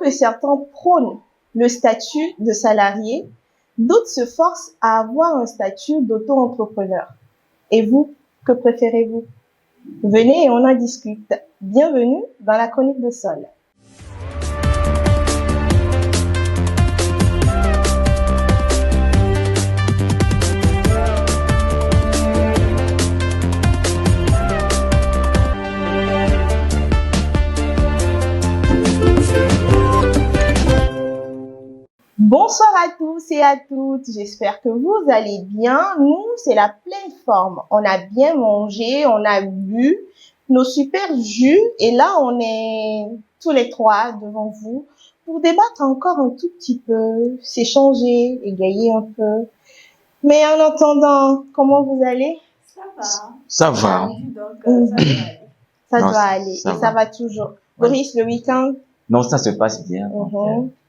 que certains prônent le statut de salarié, d'autres se forcent à avoir un statut d'auto-entrepreneur. Et vous, que préférez-vous? Venez et on en discute. Bienvenue dans la chronique de Sol. Bonsoir à tous et à toutes, j'espère que vous allez bien. Nous, c'est la pleine forme. On a bien mangé, on a bu nos super jus et là, on est tous les trois devant vous pour débattre encore un tout petit peu, s'échanger, égayer un peu. Mais en attendant, comment vous allez? Ça va. Ça va. Donc, ça va aller. Ça Non, doit aller ça et va. ça va toujours. Boris, le week-end? Non, ça se passe bien.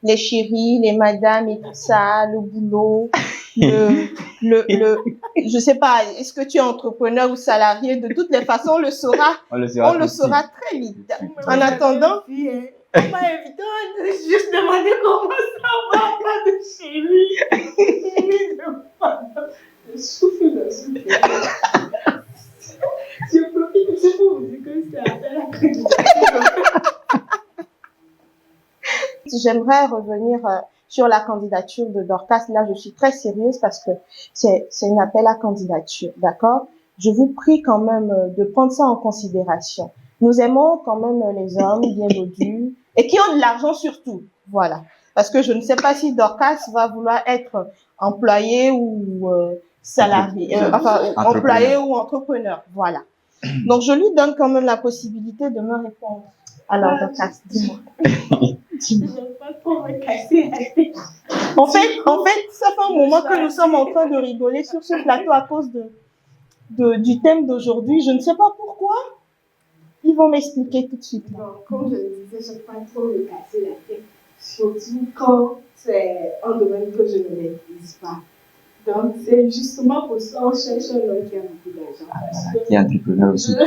Les chéris, les madames et tout ça, le boulot, je sais pas, est-ce que tu es entrepreneur ou salarié? De toutes les façons, on le saura On le saura très vite. En attendant, On m'a invité, on a juste demandé comment ça va, pas de chérie. Je souffle. Je profite aussi pour vous dire que c'est après la chronique. j'aimerais revenir sur la candidature de Dorcas. Là, je suis très sérieuse parce que c'est un appel à candidature, d'accord? Je vous prie quand même de prendre ça en considération. Nous aimons quand même les hommes bien dodus et qui ont de l'argent surtout, voilà. Parce que je ne sais pas si Dorcas va vouloir être employé ou salarié, employé ou entrepreneur, voilà. Donc, je lui donne quand même la possibilité de me répondre. Alors, Dorcas, dis-moi. Je ne veux pas trop me casser la tête. En fait, ça fait un moment que nous sommes en train de rigoler sur ce plateau à cause du thème d'aujourd'hui. Je ne sais pas pourquoi. Ils vont m'expliquer tout de suite. Donc, comme je le disais, je ne veux pas trop me casser la tête. Surtout quand c'est un domaine que je ne maîtrise pas. Donc, c'est justement pour ça qu'on cherche un homme qui a beaucoup d'argent. Qui est entrepreneur aussi. Je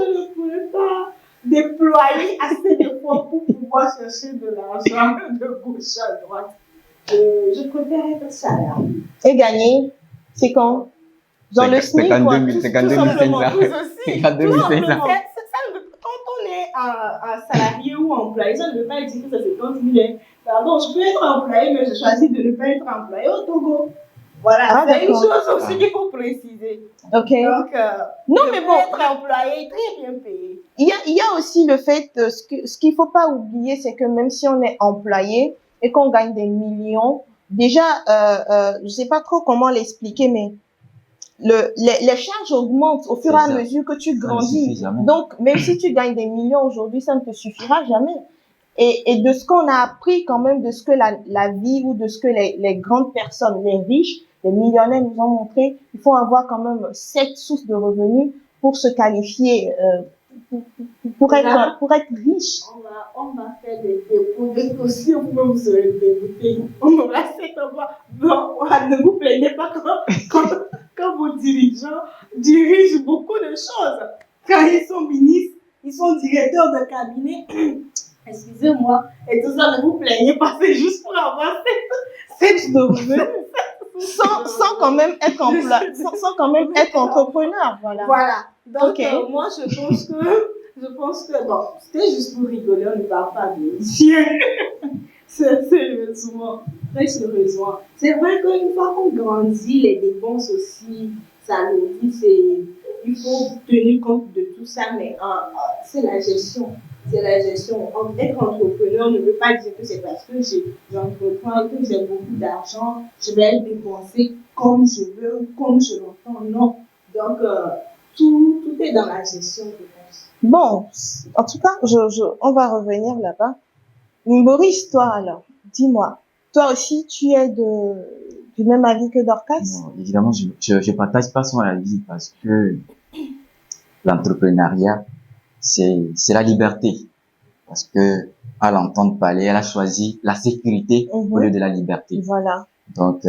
ne pourrais pas déployer assez de fois pour pouvoir chercher de l'argent de gauche à droite. Je préfère être salarié. Et gagner, c'est quand? Dans le SMIC, quoi. C'est qu'en 2005, là. C'est qu'en 2005, là. Quand on est un salarié ou employé, ça ne veut pas dire que ça c'est quand il est. Pardon, je peux être employé, mais je choisis de ne pas être employé au Togo. Voilà, c'est une chose aussi qu'il faut préciser. Ok. Donc, Non, je mais peux bon. être employé très bien payé. Il y a aussi le fait, ce qu'il faut pas oublier, c'est que même si on est employé et qu'on gagne des millions, déjà, je sais pas trop comment l'expliquer, mais les charges augmentent au fur et à mesure que tu grandis. Donc, même si tu gagnes des millions aujourd'hui, ça ne te suffira jamais. Et de ce qu'on a appris quand même, de ce que la vie ou de ce que les grandes personnes, les riches, les millionnaires nous ont montré, il faut avoir quand même 7 sources de revenus pour se qualifier, pour être riche. On va faire des dépôts de caution pour vous serez dégoûtés. On aura 7 mois. Non, ne vous plaignez pas quand vos dirigeants dirigent beaucoup de choses. Quand ils sont ministres, ils sont directeurs de cabinet. Excusez-moi. Et tout ça, ne vous plaignez pas, c'est juste pour avoir 7 de revenus. Sans quand même être sans quand même être entrepreneur, voilà. Voilà. Donc, Okay. Moi, je pense que, bon, c'était juste pour rigoler, on ne parle pas de sérieusement, très sérieusement. C'est vrai qu'une fois qu'on grandit, les dépenses aussi, ça nous dit, il faut tenir compte de tout ça, mais c'est la gestion. C'est la gestion. Être entrepreneur ne veut pas dire que c'est parce que j'entreprends, que j'ai beaucoup d'argent, je vais le dépenser comme je veux ou comme je l'entends. Non. Donc, tout est dans la gestion, je pense. Bon, en tout cas, on va revenir là-bas. Boris, toi alors, dis-moi, toi aussi, tu es du même avis que Dorcas? Non, évidemment, je partage pas son avis parce que l'entrepreneuriat, c'est la liberté. Parce que, à l'entendre parler, elle a choisi la sécurité au lieu de la liberté. Voilà. Donc,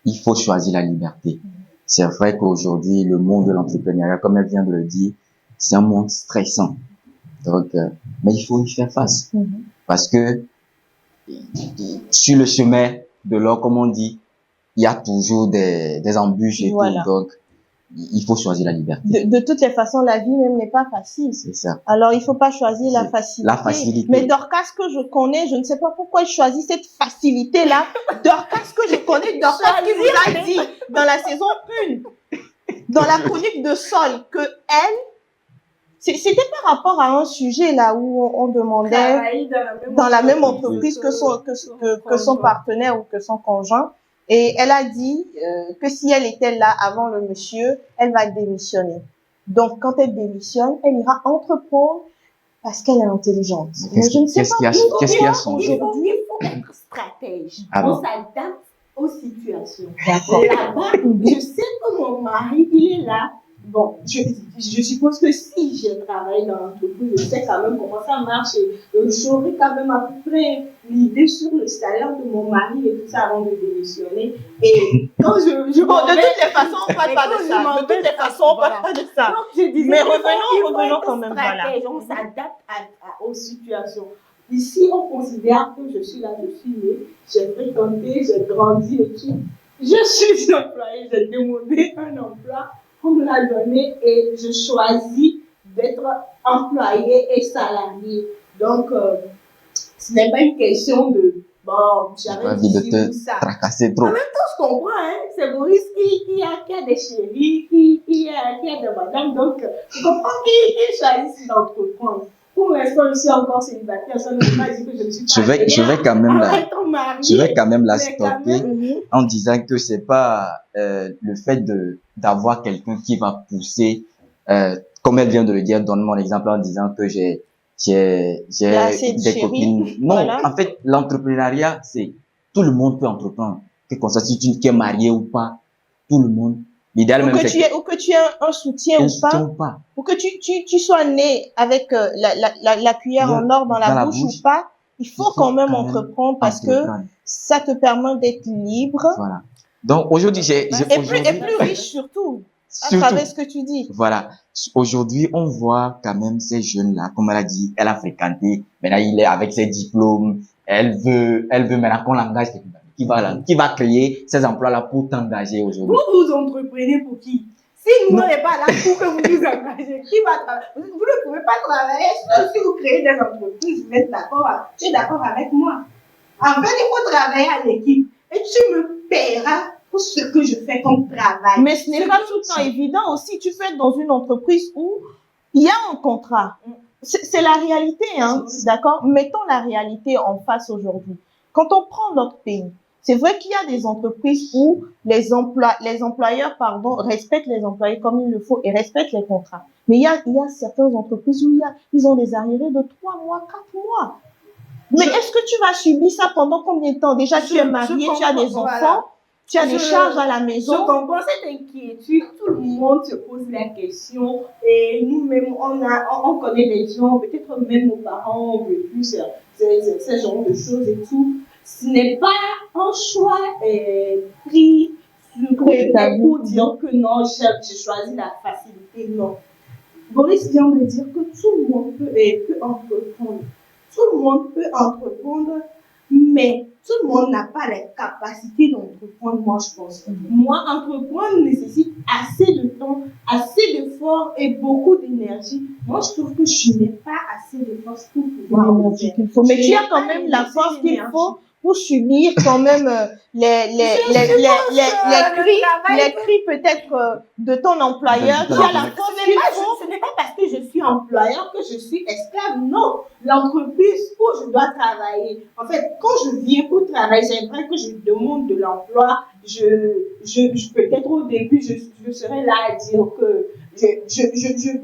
il faut choisir la liberté. C'est vrai qu'aujourd'hui, le monde de l'entrepreneuriat, comme elle vient de le dire, c'est un monde stressant. Donc, mais il faut y faire face. Mhm. Parce que sur le chemin de l'or, comme on dit, il y a toujours des embûches et Voilà. tout. Donc, il faut choisir la liberté. De toutes les façons, la vie même n'est pas facile. C'est ça. Alors, il faut pas choisir la C'est facilité. la facilité. Mais Dorcas que je connais, je ne sais pas pourquoi il choisit cette facilité-là. Dorcas que je connais, Dorcas qui vous a dit dans la saison 1, dans la chronique de Sol, que elle, c'était par rapport à un sujet là où on demandait Travailler dans la même entreprise que son partenaire ou que son conjoint. Et elle a dit que si elle était là avant le monsieur, elle va démissionner. Donc, quand elle démissionne, elle ira entreprendre parce qu'elle est intelligente. Mais je ne sais pas qu'est-ce qu'il y a changé? Aujourd'hui, il faut être stratège. Ah On bon? s'adapte aux situations. D'accord. Là-bas, je sais que mon mari, il est là. Bon, je suppose que si j'ai travaillé dans l'entreprise, je sais quand même comment ça marche et j'aurai quand même à peu près l'idée sur le salaire de mon mari et tout ça avant de démissionner. Et quand je Bon, de toutes les façons, on parle pas de ça. De toutes les façons, on parle pas de ça. Donc, je disais, Mais il faut revenons être quand même, voilà. stratège, on s'adapte aux situations. Ici, on considère que je suis là, je suis née, j'ai fréquenté, j'ai grandi et tout. Je suis employée, j'ai demandé un emploi, on me l'a donné et je choisis d'être employée et salariée. Donc, ce n'est pas une question de, bon, J'ai pas j'avais envie de dit te ou ça. tracasser trop. Je comprends, hein. C'est Boris qui a des chéris, qui a des madames. Donc, je comprends qu'il choisit d'entreprendre. Pour l'instant, je suis encore célibataire. Ça ne veut pas dire que je ne suis pas Je vais quand même la mais quand stopper Mhm. en disant que c'est pas le fait d'avoir quelqu'un qui va pousser, comme elle vient de le dire, donne mon exemple en disant que j'ai assez de des chéris, copines. Non, voilà. en fait, l'entrepreneuriat, c'est tout le monde peut entreprendre. Que qu'on soit si tu es marié ou pas, tout le monde. L'idéal même c'est Ou que tu aies un soutien un ou soutien pas. ou pas. Ou que tu sois né avec la cuillère en or dans la bouche ou pas. Il faut quand même entreprendre parce que ça te permet d'être libre. Voilà. Donc aujourd'hui, Et plus riche surtout. À travers ce que tu dis. Voilà. Aujourd'hui, on voit quand même ces jeunes-là, comme elle a dit, elle a fréquenté, maintenant il est avec ses diplômes, elle veut maintenant qu'on l'engage qui va créer ces emplois-là pour t'engager aujourd'hui. Vous entreprenez pour qui? Si nous, on n'est pas là pour que vous nous engagez, qui va travailler? Vous ne pouvez pas travailler, sauf si vous créez des entreprises, vous êtes d'accord, tu es d'accord avec moi. En fait, il faut travailler à l'équipe et tu me paieras pour ce que je fais comme travail. Mais ce n'est pas tout le temps évident aussi. Tu fais dans une entreprise où il y a un contrat. C'est la réalité, hein, d'accord? Mettons la réalité en face aujourd'hui. Quand on prend notre pays, c'est vrai qu'il y a des entreprises où les employeurs, respectent les employés comme il le faut et respectent les contrats. Mais il y a certaines entreprises où ils ont des arriérés de 3 mois, 4 mois. Mais est-ce que tu vas subir ça pendant combien de temps? Déjà, tu es marié, tu as des enfants. Voilà. Tu as des charges à la maison. Je comprends cette inquiétude. Tout le monde se pose la question. Et nous-mêmes, on connaît des gens, peut-être même nos parents ont vécu ce genre de choses et tout. Ce n'est pas un choix pris pour dire que non, j'ai choisi la facilité. Non. Boris vient de dire que tout le monde peut entreprendre. Tout le monde peut entreprendre, mais tout le monde n'a pas les capacités d'entreprendre, moi je pense. Moi, entreprendre nécessite assez de temps, assez d'efforts et beaucoup d'énergie. Moi, je trouve que je n'ai pas assez de force pour pouvoir l'énergie qu'il faut. Mais tu as quand même la force qu'il faut pour subir quand même les cris peut-être de ton employeur. Tu as la force qu'il faut. Ce n'est pas parce que je suis employeur que je suis esclave. Non, l'entreprise où je dois travailler. En fait, quand je viens pour travailler, c'est vrai que je demande de l'emploi. Peut-être au début, je serai là à dire que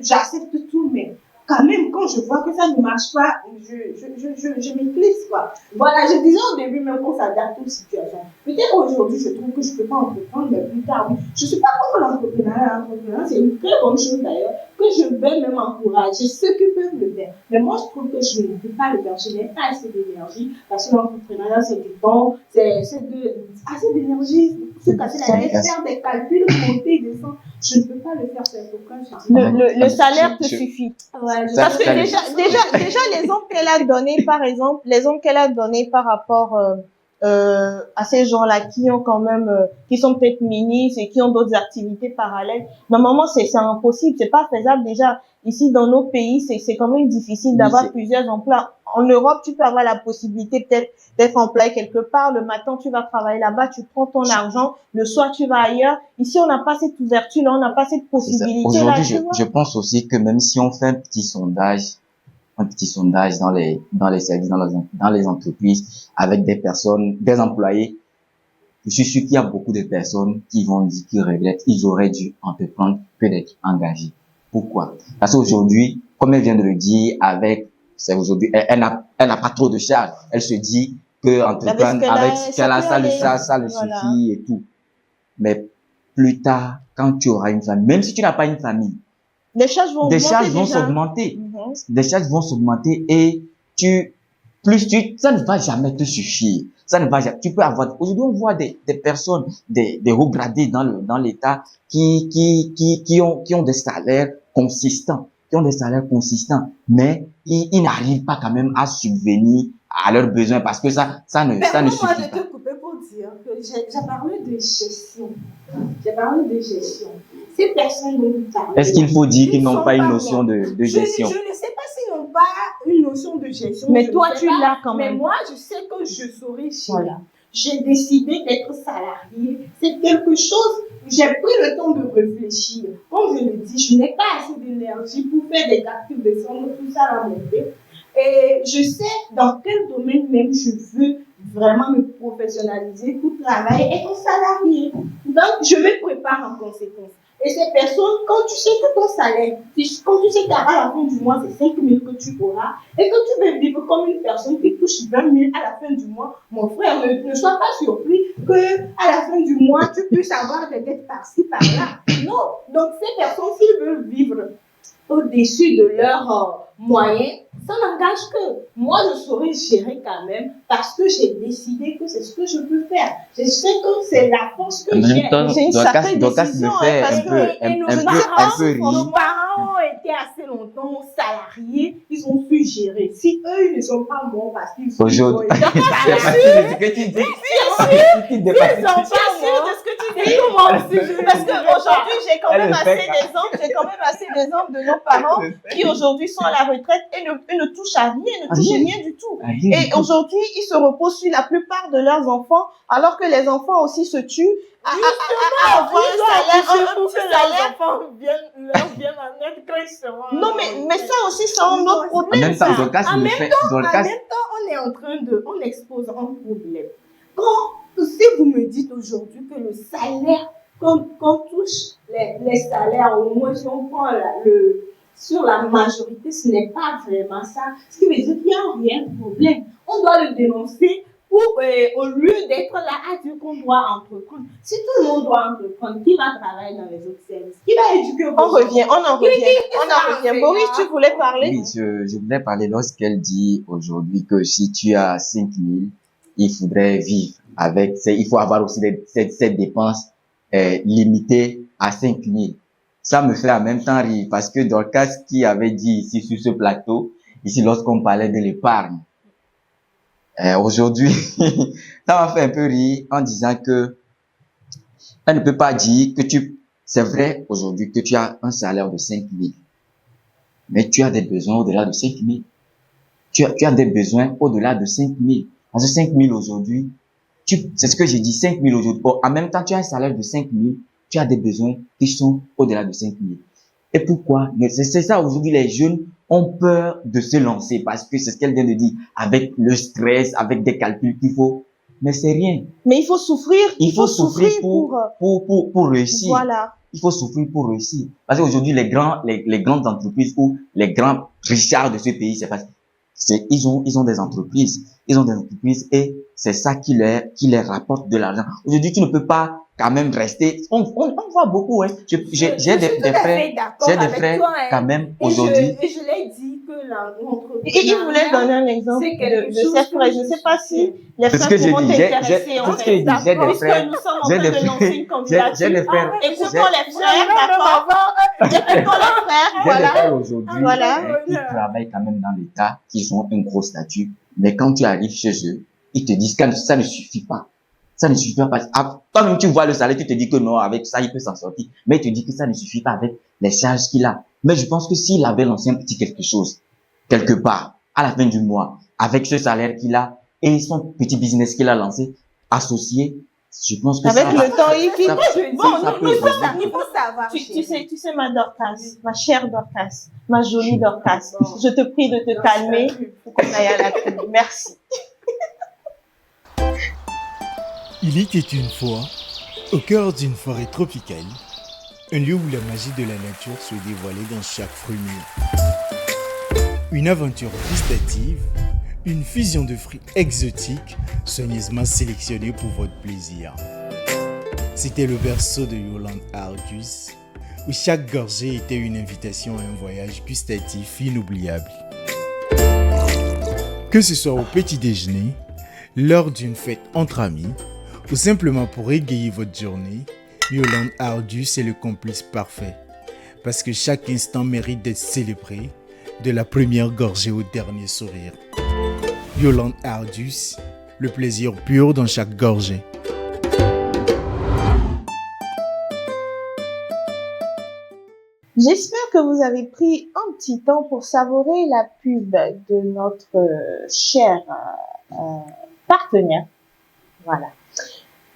j'accepte tout, mais quand même, quand je vois que ça ne marche pas, je m'éclisse, quoi. Voilà, je disais au début même qu'on s'adapte aux situations. Peut-être aujourd'hui, je trouve que je ne peux pas entreprendre, mais plus tard, oui. Je ne suis pas contre l'entrepreneuriat. L'entrepreneuriat, c'est une très bonne chose d'ailleurs, que que je vais même encourager ceux qui peuvent le faire. Mais moi, je trouve que je ne peux pas le faire. Je n'ai pas assez d'énergie parce que l'entrepreneuriat, c'est du temps, assez d'énergie, se casser la tête, faire des calculs, monter, descendre. Je ne peux pas le faire, c'est pourquoi je dis Le salaire te suffit. Ouais, Parce que déjà l'exemple qu'elle a donné, par exemple, l'exemple qu'elle a donné par rapport à ces gens-là qui ont quand même, qui sont peut-être ministres et qui ont d'autres activités parallèles. Normalement, c'est impossible, c'est pas faisable déjà. Ici, dans nos pays, c'est quand même difficile d'avoir plusieurs emplois. En Europe, tu peux avoir la possibilité peut-être d'être employé quelque part. Le matin, tu vas travailler là-bas, tu prends ton argent. Le soir, tu vas ailleurs. Ici, on n'a pas cette ouverture-là, on n'a pas cette possibilité-là. Aujourd'hui, je pense aussi que même si on fait un petit sondage dans les services, dans les entreprises, avec des personnes, des employés, je suis sûr qu'il y a beaucoup de personnes qui vont dire qu'ils regrettent, ils auraient dû entreprendre que d'être engagés. Pourquoi? Parce qu'aujourd'hui, comme elle vient de le dire, c'est aujourd'hui, elle n'a pas trop de charges. Elle se dit que entreprendre avec ce qu'elle a, ça le suffit et tout. Mais plus tard, quand tu auras une famille, même si tu n'as pas une famille, des charges vont s'augmenter. Des charges vont s'augmenter et ça ne va jamais te suffire. Ça ne va jamais. Tu peux avoir, aujourd'hui, on voit des personnes, des hauts gradés dans l'État qui ont des salaires consistants, mais ils n'arrivent pas quand même à subvenir à leurs besoins parce que ça ne suffit pas. Permets-moi de te couper pour dire que j'ai parlé de gestion. Ces personnes dont vous parlez. Est-ce qu'il faut dire qu'ils n'ont pas une notion de gestion? Je ne sais pas s'ils n'ont pas une notion de gestion. Mais toi, tu l'as quand même. Mais moi, je sais que je saurais gérer. Voilà. J'ai décidé d'être salarié. C'est quelque chose, j'ai pris le temps de réfléchir. Comme je le dis, je n'ai pas assez d'énergie pour faire des calculs de somme, tout ça à monter. Et je sais dans quel domaine même je veux vraiment me professionnaliser pour travailler et être salarié. Donc, je me prépare en conséquence. Et ces personnes, quand tu sais que ton salaire, quand tu sais qu'à la fin du mois, c'est 5 000 que tu auras, et que tu veux vivre comme une personne qui touche 20 000 à la fin du mois, mon frère, ne sois pas surpris que à la fin du mois, tu puisses avoir des dettes par-ci, par-là. Non. Donc, ces personnes, s'ils veulent vivre au-dessus de leurs moyens, ça n'engage que moi, je saurais gérer quand même parce que j'ai décidé que c'est ce que je peux faire. Je sais que c'est la force que j'ai. C'est une sacrée décision parce que nos parents ont été assez longtemps salariés, ils ont su gérer. Si eux, ils ne sont pas bons parce qu'ils sont aujourd'hui. Bien sûr de ce que tu dis. Parce qu'aujourd'hui, j'ai quand même assez d'exemples de nos parents qui aujourd'hui sont à la retraite et ne touchent à rien, ne touchent rien du tout. Et aujourd'hui, ils se reposent sur la plupart de leurs enfants, alors que les enfants aussi se tuent à avoir un petit salaire. Enfants viennent en aide quand ils seront. Non, mais ça aussi, c'est un autre problème. En même temps, on expose un problème. Si vous me dites aujourd'hui que le salaire, qu'on touche les salaires, au moins si on prend sur la majorité, ce n'est pas vraiment ça. Ce qui veut dire qu'il y a un réel problème. On doit le dénoncer au lieu d'être là à dire qu'on doit entreprendre. Si tout le monde doit entreprendre, qui va travailler dans les autres services? Qui va éduquer? On en revient. Boris, tu voulais parler? Oui, je voulais parler lorsqu'elle dit aujourd'hui que si tu as 5 000, il faudrait vivre avec, il faut avoir aussi cette dépense limitée à 5 000. Ça me fait en même temps rire parce que Dorcas qui avait dit ici sur ce plateau, ici lorsqu'on parlait de l'épargne, aujourd'hui, ça m'a fait un peu rire en disant que elle ne peut pas dire que c'est vrai aujourd'hui que tu as un salaire de 5 000, mais tu as des besoins au-delà de 5 000. Tu as des besoins au-delà de 5 000. Parce que 5 000 aujourd'hui, c'est ce que j'ai dit, 5 000 aujourd'hui. Bon, en même temps, tu as un salaire de 5 000, tu as des besoins qui sont au-delà de 5 000. Et pourquoi? C'est ça, aujourd'hui, les jeunes ont peur de se lancer parce que c'est ce qu'elle vient de dire, avec le stress, avec des calculs qu'il faut. Mais c'est rien. Mais il faut souffrir. Il faut souffrir pour réussir. Voilà. Il faut souffrir pour réussir. Parce qu'aujourd'hui, les grandes entreprises ou les grands richards de ce pays, ils ont des entreprises. Ils ont des entreprises et c'est ça qui leur rapporte de l'argent. Aujourd'hui, tu ne peux pas quand même rester. On vois beaucoup, hein. J'ai Je suis tout à fait d'accord j'ai des avec frères toi, hein. quand même Et aujourd'hui. je l'ai dit que Et il voulait donner un exemple c'est quelque de chose ses que frères. Je ne sais pas si les C'est ce frères que j'ai pourront dit. t'intéresser en C'est ce que j'ai fait. dit. J'ai des Puisque frères. nous sommes en J'ai train des de lancer frères. une J'ai candidature. des frères. Écoutons J'ai les frères, d'accord? Écoutons les frères, des voilà. frères aujourd'hui Voilà. qui travaillent quand même dans l'État, qui ont un gros statut. Mais quand tu arrives chez eux, ils te disent que ça ne suffit pas. Ça ne suffit pas. Ah, toi-même, tu vois le salaire, tu te dis que non, avec ça, il peut s'en sortir. Mais il te dit que ça ne suffit pas avec les charges qu'il a. Mais je pense que s'il avait lancé un petit quelque chose, quelque part, à la fin du mois, avec ce salaire qu'il a et son petit business qu'il a lancé, associé, je pense que Avec ça le temps, il ça- finit. Bon, ça peut nous aider. sommes, Il faut savoir. tu sais, ma Dorcas, ma chère Dorcas, ma jolie Dorcas, je te prie de te calmer pour qu'on aille à la pub. Merci. Il était une fois, au cœur d'une forêt tropicale, un lieu où la magie de la nature se dévoilait dans chaque fruit mûr. Une aventure gustative, une fusion de fruits exotiques soigneusement sélectionnés pour votre plaisir. C'était le berceau de Yolande Ardus, où chaque gorgée était une invitation à un voyage gustatif inoubliable. Que ce soit au petit déjeuner, lors d'une fête entre amis, ou simplement pour égayer votre journée, Yolande Ardus est le complice parfait. Parce que chaque instant mérite d'être célébré, de la première gorgée au dernier sourire. Yolande Ardus, le plaisir pur dans chaque gorgée. J'espère que vous avez pris un petit temps pour savourer la pub de notre cher partenaire. Voilà.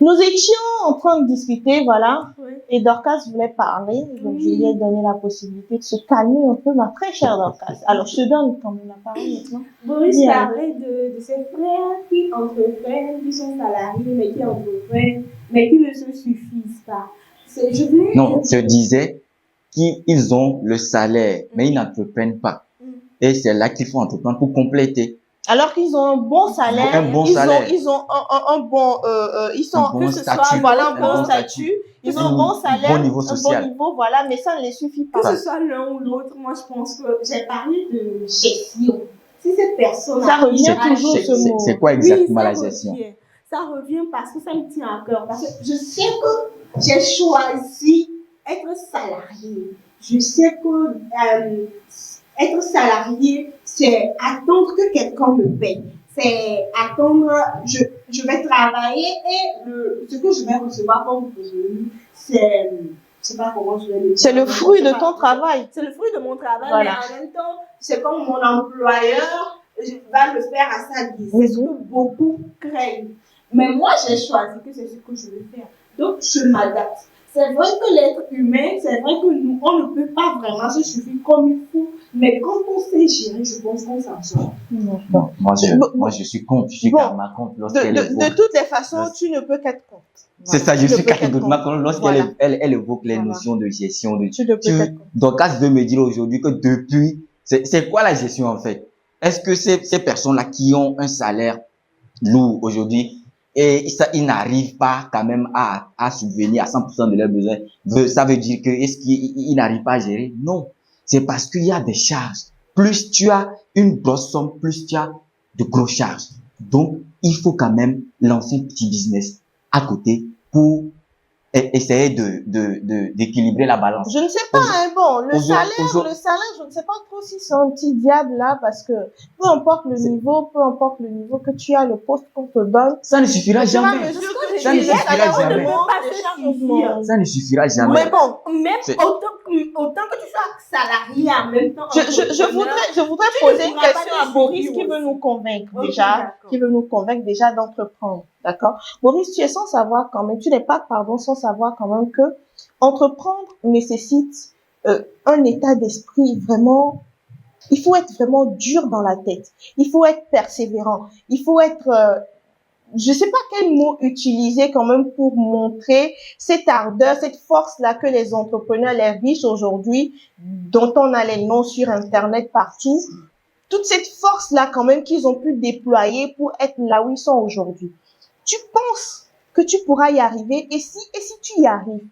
Nous étions en train de discuter, voilà, Oui. et Dorcas voulait parler, donc je lui ai donné la possibilité de se calmer un peu, ma très chère Dorcas. Alors, je te donne quand même la parole maintenant. Boris Bien. parlait de ses frères qui entreprennent, qui sont salariés, mais qui entreprennent, mais qui ne se suffisent pas. Je voulais... Non, je disais qu'ils ont le salaire, mais ils n'entreprennent pas. Et c'est là qu'il faut entreprendre pour compléter. Alors qu'ils ont un bon salaire, Un bon salaire. ils ont un bon, ils sont, Un bon que ce statut. soit, voilà, un Un bon bon statut, ils ont un Un bon salaire, bon niveau social. un bon niveau, voilà, mais ça ne les suffit pas. Que ce soit l'un ou l'autre, moi je pense que j'ai parlé de gestion. Si cette personne... Ça revient toujours ce mot. C'est quoi exactement Oui, la ça gestion? revient. Ça revient parce que ça me tient à cœur. Parce que je sais que j'ai choisi être salarié. Je sais que être salarié, c'est attendre que quelqu'un me paye. C'est attendre, je vais travailler et ce que je vais recevoir comme revenu, c'est, je sais pas comment je vais le dire. C'est le fruit de ton travail. C'est le fruit de mon travail, Voilà. mais en même temps, c'est comme mon employeur va le faire à sa guise. C'est ce que beaucoup craignent. Mais moi, j'ai choisi que c'est ce que je veux faire. Donc, je m'adapte. C'est vrai que l'être humain, c'est vrai que nous, on ne peut pas vraiment se suffire comme il faut. Mais quand on sait gérer, je pense qu'on s'en sort. Non, moi je suis contre, je suis Bon, carrément contre lorsqu'elle évoque. De toutes les façons, tu ne peux qu'être contre. C'est ça, je suis catégoriquement contre lorsqu'elle Voilà. elle évoque les Voilà. notions de gestion. Tu ne peux qu'être contre. Donc, Cas veut me dire aujourd'hui que depuis, c'est quoi la gestion en fait? Est-ce que ces personnes-là qui ont un salaire lourd aujourd'hui, et ça, ils n'arrivent pas quand même à subvenir à 100% de leurs besoins, ça veut dire que est-ce qu'ils n'arrivent pas à gérer? Non. C'est parce qu'il y a des charges. Plus tu as une grosse somme, plus tu as de grosses charges. Donc, il faut quand même lancer un petit business à côté pour essayer d'équilibrer la balance. Je ne sais pas, hein, bon, le salaire, je ne sais pas trop si c'est un petit diable là, parce que peu importe le niveau que tu as, le poste qu'on te donne, Ça ne suffira jamais. Ça ne suffira jamais. Ça ne suffira jamais. Mais bon, Même autant que tu sois salarié en même temps. je voudrais poser une question à Boris qui veut nous convaincre Ok, déjà, d'accord. qui veut nous convaincre déjà d'entreprendre, d'accord? Boris, tu es sans savoir quand même, tu n'es pas, pardon, sans savoir quand même que entreprendre nécessite un état d'esprit vraiment. Il faut être vraiment dur dans la tête. Il faut être persévérant. Il faut être, je sais pas quel mot utiliser quand même pour montrer cette ardeur, cette force-là que les entrepreneurs, les riches aujourd'hui, dont on a les noms sur Internet partout, toute cette force-là quand même qu'ils ont pu déployer pour être là où ils sont aujourd'hui. Tu penses que tu pourras y arriver et si tu y arrives,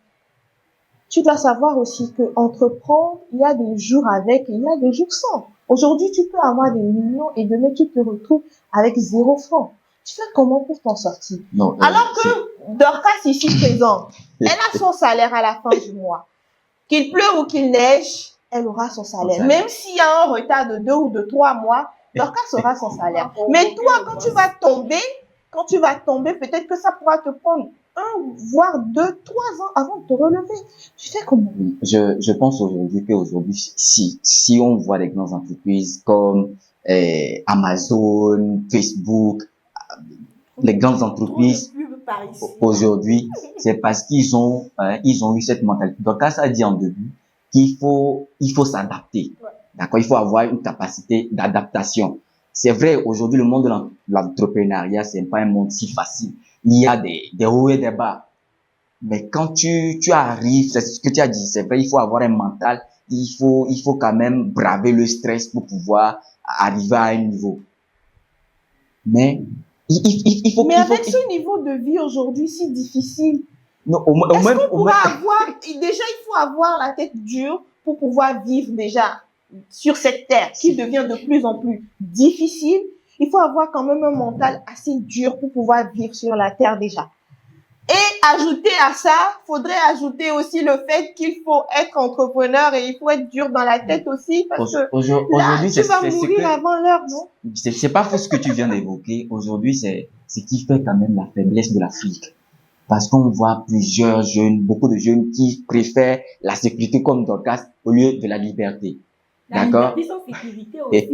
tu dois savoir aussi que entreprendre, il y a des jours avec et il y a des jours sans. Aujourd'hui, tu peux avoir des millions et demain, tu te retrouves avec 0 franc. Tu fais comment pour t'en sortir? Non, Alors que Dorcas, ici présente, elle a son salaire à la fin du mois. Qu'il pleuve ou qu'il neige, elle aura son salaire. Même s'il y a un retard de 2 ou de 3 mois, Dorcas aura son salaire. Mais toi, quand tu vas tomber, peut-être que ça pourra te prendre 1, voire 2, 3 ans avant de te relever. Tu fais comment? je pense aujourd'hui qu'aujourd'hui, si on voit les grandes entreprises comme Amazon, Facebook, les grandes entreprises aujourd'hui, c'est parce qu'ils ont eu cette mentalité. Donc, quand ça a dit en début qu'il faut s'adapter. D'accord? Il faut avoir une capacité d'adaptation. C'est vrai, aujourd'hui, le monde de l'entrepreneuriat, c'est pas un monde si facile. Il y a des hauts et des bas. Mais quand tu arrives, c'est ce que tu as dit, c'est vrai, il faut avoir un mental, il faut quand même braver le stress pour pouvoir arriver à un niveau. Mais il faut. Mais avec ce niveau de vie aujourd'hui si difficile, non, déjà il faut avoir la tête dure pour pouvoir vivre déjà sur cette terre qui devient de plus en plus difficile. Il faut avoir quand même un mental assez dur pour pouvoir vivre sur la terre déjà. Et ajouter à ça, faudrait ajouter aussi le fait qu'il faut être entrepreneur et il faut être dur dans la tête aussi parce que là, tu vas mourir avant l'heure, non? C'est pas faux ce que tu viens d'évoquer. Aujourd'hui, c'est ce qui fait quand même la faiblesse de l'Afrique. Parce qu'on voit plusieurs jeunes, beaucoup de jeunes qui préfèrent la sécurité comme Dorcas au lieu de la liberté. D'accord? La liberté sans sécurité aussi.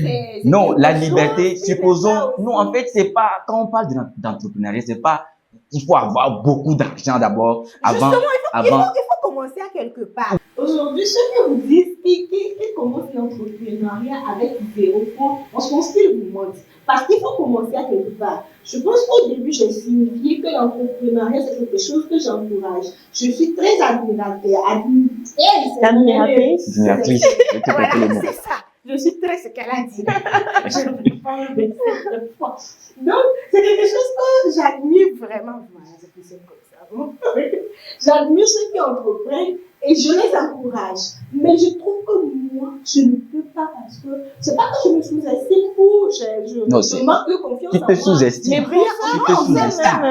c'est non, la liberté, supposons, non, en fait, c'est pas, quand on parle d'entrepreneuriat, c'est pas, il faut avoir beaucoup d'argent d'abord avant. Il faut commencer à quelque part. Aujourd'hui, ceux que vous dites qui commencent l'entrepreneuriat avec 0 francs, je pense qu'ils vous mentent. Parce qu'il faut commencer à quelque part. Je pense qu'au début, j'ai signifié que l'entrepreneuriat, c'est quelque chose que j'encourage. Je suis très admiratrice. Voilà, c'est ça. Je suis très ce qu'elle a dit. Donc, c'est quelque chose que j'admire vraiment. Voilà, c'est plus simple comme ça. Bon. J'admire ceux qui entreprennent et je les encourage. Mais je trouve que moi, je ne peux pas parce que c'est pas que je me sous-estime ou je manque de confiance en moi. Tu te sous-estimes. Mais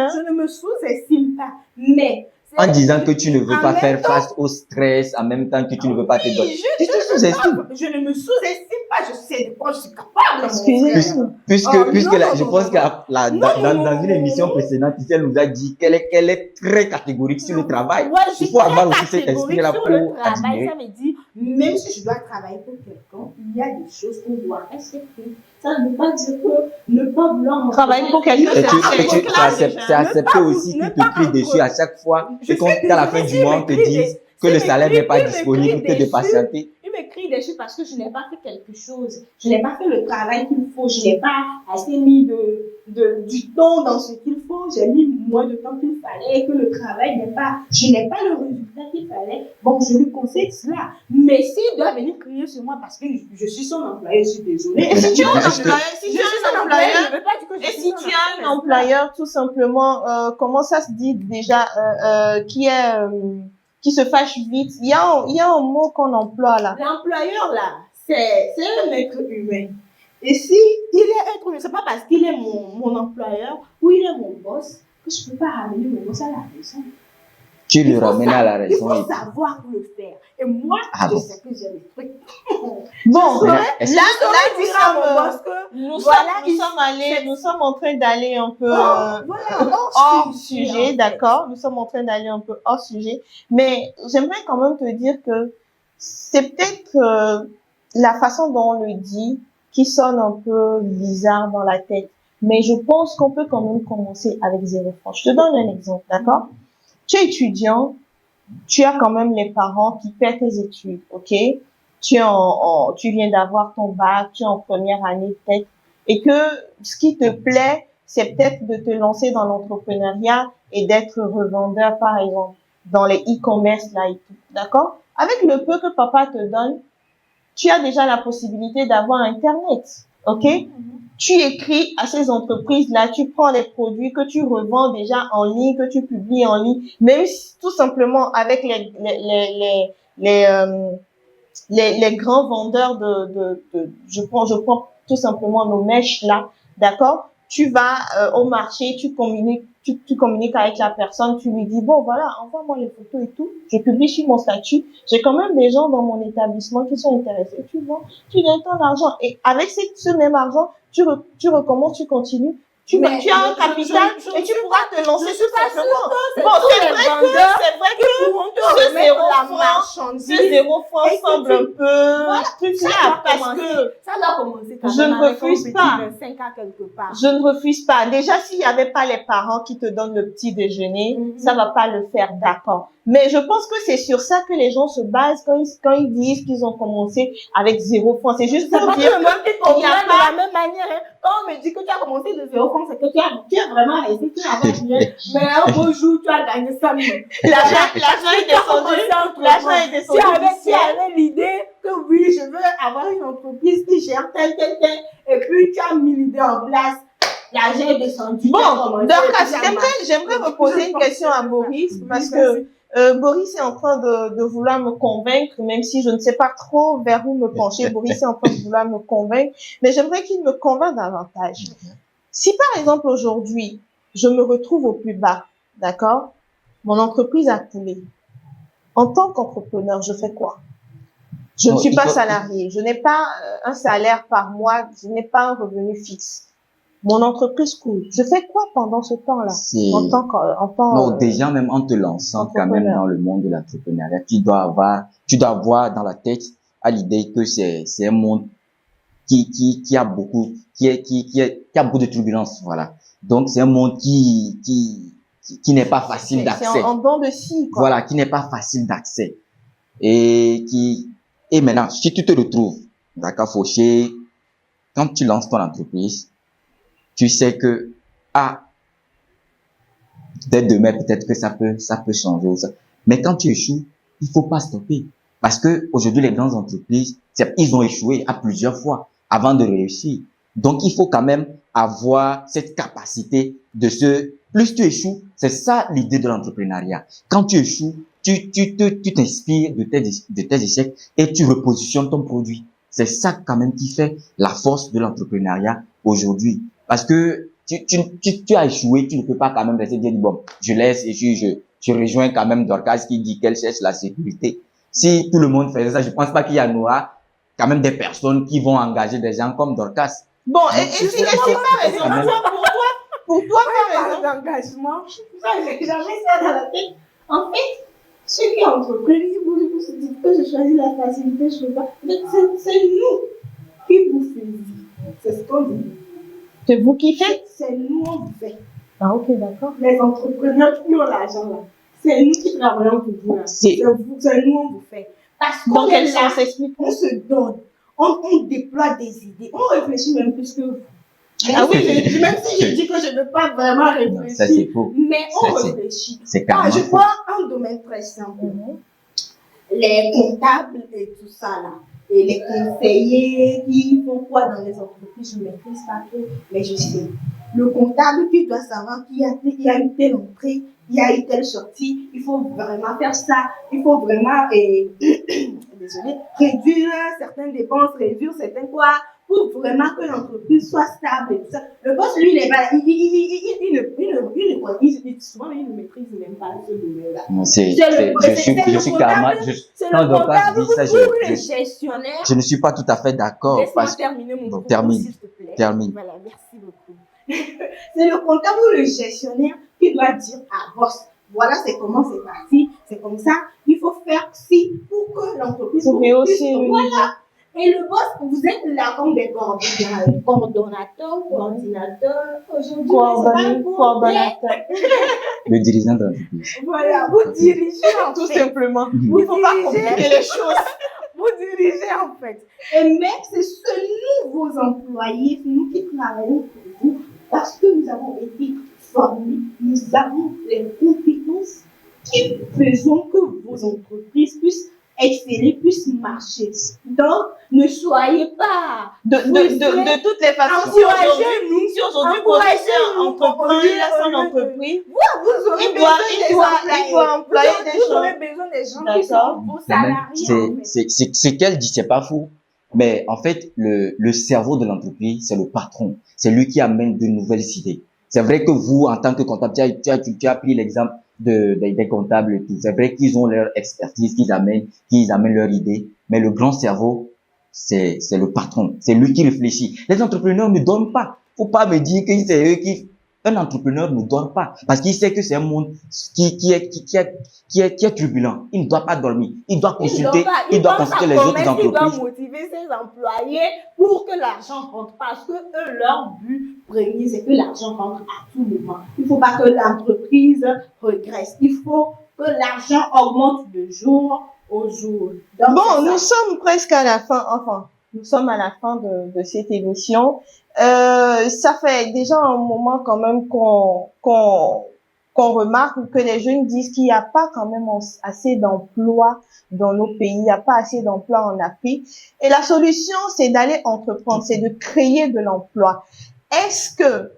je ne me sous-estime pas. Mais en disant que tu ne veux pas faire face au stress, en même temps que tu ne veux pas te donner. Tu te sous-estimes. Je ne me sous-estime pas, je sais de quoi je suis capable. Puisque je pense que dans une émission précédente, elle nous a dit qu'elle est très catégorique sur le travail. Il faut avoir aussi cet esprit-là pour admirer. Ça me dit, même si je dois travailler pour quelqu'un, il y a des choses qu'on doit respecter. Ça ne veut pas dire que ne pas vouloir travailler pour quelqu'un, c'est accepter aussi qu'ils te crient dessus à chaque fois et qu'à la fin du mois, on te dise que le salaire n'est pas disponible, que de patienter. Il me crie dessus parce que je n'ai pas fait quelque chose. Je n'ai pas fait le travail qu'il faut. Je n'ai pas assez mis du temps dans ce qu'il faut. J'ai mis moins de temps qu'il fallait et que le travail je n'ai pas le résultat qu'il fallait. Bon, je lui conseille cela. Mais s'il doit venir crier sur moi parce que je suis son employé, je suis désolée. Et si tu as un employeur, tout simplement, comment ça se dit déjà, qui se fâche vite. Il y a un mot qu'on emploie là. L'employeur là, c'est un être humain. Et si il est être humain, c'est pas parce qu'il est mon employeur ou il est mon boss que je peux pas ramener mon boss à la raison. Tu le ramènes à la raison. Il faut savoir le faire. Et moi, je sais que j'ai des trucs. Bon, là, nous sommes en train d'aller un peu hors sujet, d'accord? Nous sommes en train d'aller un peu hors sujet. Mais j'aimerais quand même te dire que c'est peut-être la façon dont on le dit qui sonne un peu bizarre dans la tête. Mais je pense qu'on peut quand même commencer avec 0 francs. Je te donne un exemple, d'accord? Tu es étudiant, tu as quand même les parents qui paient tes études, ok? Tu viens d'avoir ton bac, tu es en première année peut-être, et que ce qui te plaît, c'est peut-être de te lancer dans l'entrepreneuriat et d'être revendeur, par exemple, dans les e-commerce là et tout, d'accord? Avec le peu que papa te donne, tu as déjà la possibilité d'avoir Internet, ok? tu écris à ces entreprises-là, tu prends les produits que tu revends déjà en ligne, que tu publies en ligne, même si, tout simplement avec les grands vendeurs je prends tout simplement nos mèches là, d'accord? Tu vas au marché, tu communiques avec la personne, tu lui dis bon voilà, envoie-moi les photos et tout, je publie sur mon statut. J'ai quand même des gens dans mon établissement qui sont intéressés, tu vois, tu gagnes ton argent et avec ce même argent, tu recommences, tu continues. Tu as un capital et tu pourras te lancer tout simplement. Bon, c'est vrai que ce zéro franc semble un peu truc là parce que ça doit commencer quand je même ne avec un refuse petit pas. 25 ans quelque part. Je ne refuse pas. Déjà, s'il n'y avait pas les parents qui te donnent le petit déjeuner, ça va pas le faire, d'accord. Mais je pense que c'est sur ça que les gens se basent quand ils disent qu'ils ont commencé avec 0 francs. C'est juste pour dire qu'il n'y a pas de la même manière. Hein. Quand on me dit que tu as commencé de 0 francs, c'est que tu as vraiment resté, tu n'as pas rien. Mais un beau jour, tu as gagné 100 000. L'argent est descendu. L'argent est descendu. Tu avais l'idée que oui, je veux avoir une entreprise qui gère tel. Et puis, tu as mis l'idée en place. L'argent est descendu. Bon, donc, j'aimerais me poser une question à Boris parce que Boris est en train de vouloir me convaincre, même si je ne sais pas trop vers où me pencher. Boris est en train de vouloir me convaincre, mais j'aimerais qu'il me convainc davantage. Si par exemple aujourd'hui, je me retrouve au plus bas, d'accord? Mon entreprise a coulé. En tant qu'entrepreneur, je fais quoi? Je ne suis pas salarié, je n'ai pas un salaire par mois, je n'ai pas un revenu fixe. Mon entreprise coule. Je fais quoi pendant ce temps-là? Non, déjà même en te lançant quand même dans le monde de l'entrepreneuriat, tu dois avoir dans la tête à l'idée que c'est un monde qui a beaucoup de turbulences, voilà. Donc c'est un monde qui n'est pas facile d'accès. C'est en dents de scie, quoi. Voilà, qui n'est pas facile d'accès. Et maintenant, si tu te retrouves, d'accord, fauché, quand tu lances ton entreprise, tu sais que, dès demain, peut-être que ça peut changer ou ça. Mais quand tu échoues, il faut pas stopper. Parce que, aujourd'hui, les grandes entreprises, ils ont échoué à plusieurs fois avant de réussir. Donc, il faut quand même avoir cette capacité plus tu échoues, c'est ça l'idée de l'entrepreneuriat. Quand tu échoues, tu t'inspires de tes échecs et tu repositionnes ton produit. C'est ça quand même qui fait la force de l'entrepreneuriat aujourd'hui. Parce que tu as échoué, tu ne peux pas quand même rester dire bon, je laisse et je rejoins quand même Dorcas qui dit qu'elle cherche la sécurité. Si tout le monde faisait ça, je pense pas qu'il y en aura quand même des personnes qui vont engager des gens comme Dorcas. Bon, et si par exemple, pour toi, par exemple, d'engagement, ça, j'ai jamais ça dans la tête. En fait, ceux qui entreprennent, vous se dites que je choisis la facilité, je ne veux pas. C'est nous qui vous faisons. C'est ce qu'on dit. C'est vous qui faites? C'est nous, on vous fait. Ah, ok, d'accord. Les entrepreneurs qui ont l'argent là, c'est nous qui travaillons pour vous là. C'est nous, on vous fait. Parce qu'on est là, on se donne, on déploie des idées, on réfléchit même plus que vous. Même si je dis que je ne veux pas vraiment réfléchir, ça, c'est faux. Mais on réfléchit. Je prends un domaine très simple. Les comptables et tout ça là. Et les conseillers qui font quoi dans les entreprises, je ne maîtrise pas trop, mais je sais. Le comptable qui doit savoir qu'il y a eu telle entrée, il y a eu telle sortie, il faut vraiment faire ça, il faut vraiment réduire certaines dépenses, réduire certains quoi, pour vraiment que l'entreprise soit stable et tout ça. Le boss, lui, il est pas, souvent, il ne maîtrise même pas ce domaine-là. Je suis carrément, quand Dorcas dit ça, je ne suis pas tout à fait d'accord. Laisse-moi terminer mon propos, s'il te plaît. Termine. Voilà, merci beaucoup. C'est le comptable ou le gestionnaire qui doit dire à boss, voilà, c'est comment c'est parti, c'est comme ça, il faut faire ci pour que l'entreprise puisse, voilà. Et le boss, vous êtes là comme des coordonnateurs, coordinateurs, aujourd'hui, coordonnateur. Le dirigeant de l'entreprise. Voilà, vous dirigez en tout fait. simplement. Il ne faut pas compliquer les choses. Vous dirigez en fait. Et même c'est ce nouveaux employés, nous qui travaillons pour vous, parce que nous avons été formés, nous avons les compétences qui faisons que vos entreprises puissent exceller, puisse marcher. Donc, ne soyez pas de toutes les façons, encouragez-nous. si aujourd'hui professeur entreprend, il a son entreprise, Vous aurez il besoin doit employer des Vous gens. aurez besoin des gens qui D'accord. sont vos salariés. En fait. Ce qu'elle dit, c'est pas fou. Mais en fait, le cerveau de l'entreprise, c'est le patron. C'est lui qui amène de nouvelles idées. C'est vrai que vous, en tant que comptable, tu as pris l'exemple des comptables et tout. C'est vrai qu'ils ont leur expertise, qu'ils amènent leur idée. Mais le grand cerveau, c'est le patron. C'est lui qui réfléchit. Les entrepreneurs ne donnent pas. Faut pas me dire que c'est eux qui... Un entrepreneur ne dort pas parce qu'il sait que c'est un monde qui est turbulent. Il ne doit pas dormir. Il doit consulter, il doit consulter les autres entreprises. Il doit motiver ses employés pour que l'argent rentre parce que eux, leur but premier, c'est que l'argent rentre à tout moment. Il ne faut pas que l'entreprise regresse. Il faut que l'argent augmente de jour au jour. Donc, bon, nous sommes presque à la fin, enfin, nous sommes à la fin de cette émission. Ça fait déjà un moment quand même qu'on remarque que les jeunes disent qu'il n'y a pas quand même assez d'emplois dans nos pays, il n'y a pas assez d'emplois en Afrique. Et la solution, c'est d'aller entreprendre, c'est de créer de l'emploi. Est-ce que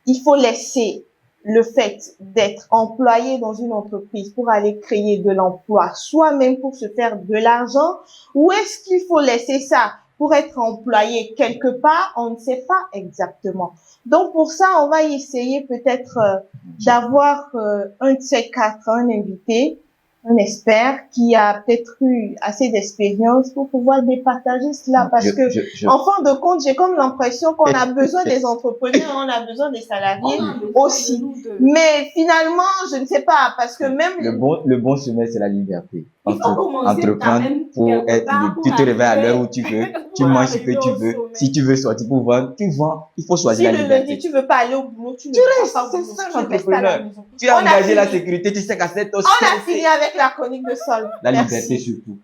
il faut laisser le fait d'être employé dans une entreprise pour aller créer de l'emploi, soit-même pour se faire de l'argent, ou est-ce qu'il faut laisser ça pour être employé quelque part? On ne sait pas exactement. Donc pour ça, on va essayer peut-être d'avoir un de ces quatre, un invité, un expert qui a peut-être eu assez d'expérience pour pouvoir départager cela. Parce que en fin de compte, j'ai comme l'impression qu'on a besoin des entrepreneurs, on a besoin des salariés aussi. Mais finalement, je ne sais pas, parce que même le bon chemin, c'est la liberté. Entreprendre pour être, tu te réveilles à l'heure où tu veux, tu manges ce que tu veux. Si tu veux sortir pour vendre, tu vends. Il faut choisir la liberté. Si le lundi, tu veux pas aller au boulot, tu restes pas au boulot. C'est ça, l'entrepreneur. Tu as engagé la sécurité, tu sais qu'à cette heure, on a fini avec la chronique de Sol. La liberté surtout.